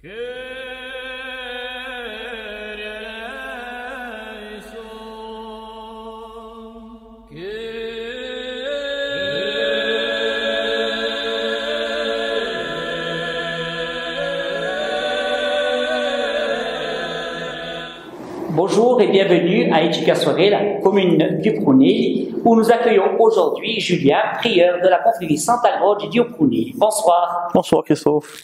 Bonjour et bienvenue à Éduca Soirée, la commune du Prunil, où nous accueillons aujourd'hui Julien, prieur de la confrérie Santa Croce du Prunil. Bonsoir. Bonsoir Christophe.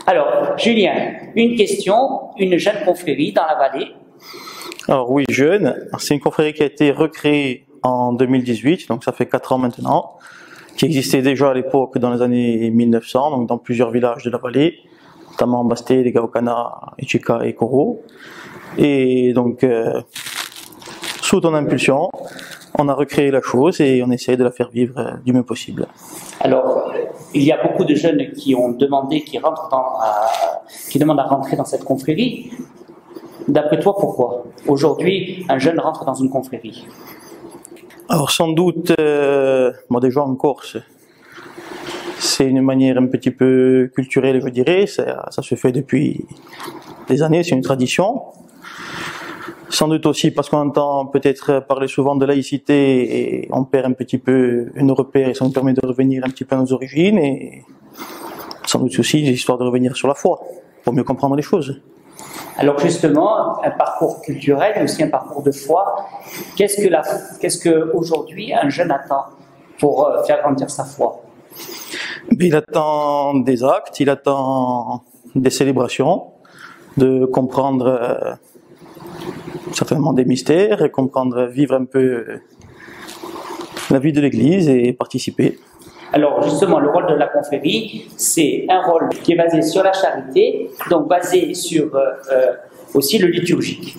Alors, Julien, une question, une jeune confrérie dans la vallée. Alors oui, jeune, c'est une confrérie qui a été recréée en 2018, donc ça fait 4 ans maintenant, qui existait déjà à l'époque dans les années 1900, donc dans plusieurs villages de la vallée, notamment Basté, Legaocana, Éduca et Coro. Et donc, sous ton impulsion, on a recréé la chose et on essaie de la faire vivre du mieux possible. Alors, il y a beaucoup de jeunes qui ont demandé, qui demandent à rentrer dans cette confrérie. D'après toi, pourquoi aujourd'hui un jeune rentre dans une confrérie? Alors sans doute, déjà en Corse, c'est une manière un petit peu culturelle, je dirais. Ça se fait depuis des années, c'est une tradition. Sans doute aussi parce qu'on entend peut-être parler souvent de laïcité et on perd un petit peu nos repères et ça nous permet de revenir un petit peu à nos origines et sans doute aussi l'histoire de revenir sur la foi pour mieux comprendre les choses. Alors justement, un parcours culturel mais aussi un parcours de foi, qu'est-ce que aujourd'hui un jeune attend pour faire grandir sa foi? Il attend des actes, il attend des célébrations, de comprendre certainement des mystères, et vivre un peu la vie de l'Église et participer. Alors justement, le rôle de la confrérie, c'est un rôle qui est basé sur la charité, donc basé sur aussi le liturgique.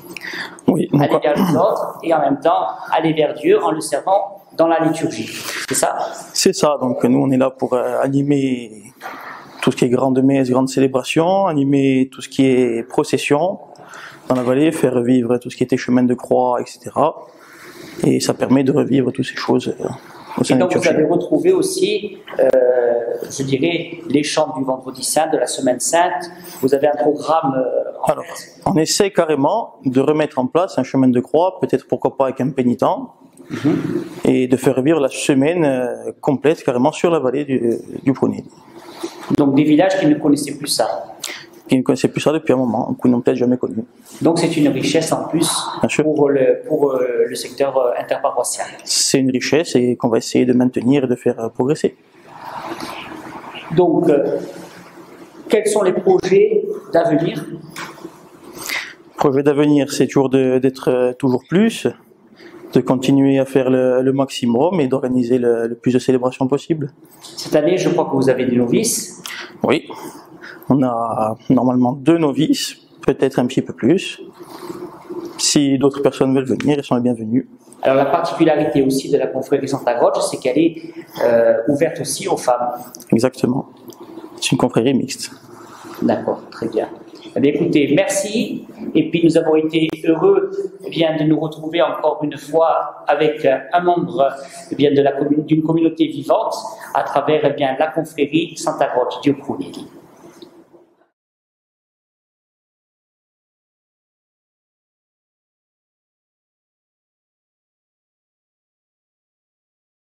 Oui, aller vers les autres et en même temps aller vers Dieu en le servant dans la liturgie. C'est ça? C'est ça, donc nous on est là pour animer tout ce qui est grande messe, grande célébration, animer tout ce qui est procession dans la vallée, faire vivre tout ce qui était chemin de croix, etc. Et ça permet de revivre toutes ces choses au sein de la liturgie. Et donc vous avez retrouvé aussi, je dirais, les chants du Vendredi Saint, de la Semaine Sainte. Vous avez un programme Alors, on essaie carrément de remettre en place un chemin de croix, peut-être pourquoi pas avec un pénitent, et de faire vivre la semaine complète carrément sur la vallée du Prunil. Donc des villages qui ne connaissaient plus ça. Qui ne connaissaient plus ça depuis un moment, ou qui n'ont peut-être jamais connu. Donc c'est une richesse en plus pour le secteur interparoissial. C'est une richesse et qu'on va essayer de maintenir et de faire progresser. Donc, quels sont les projets d'avenir? Projet d'avenir, c'est toujours d'être toujours plus, de continuer à faire le maximum et d'organiser le plus de célébrations possible. Cette année, je crois que vous avez des novices. Oui. On a normalement 2 novices, peut-être un petit peu plus. Si d'autres personnes veulent venir, elles sont les bienvenues. Alors la particularité aussi de la confrérie Santa Croce, c'est qu'elle est ouverte aussi aux femmes. Exactement. C'est une confrérie mixte. D'accord, très bien. Eh bien, écoutez, merci. Et puis nous avons été heureux de nous retrouver encore une fois avec un membre d'une communauté vivante à travers la confrérie Santa Croce du Prunil.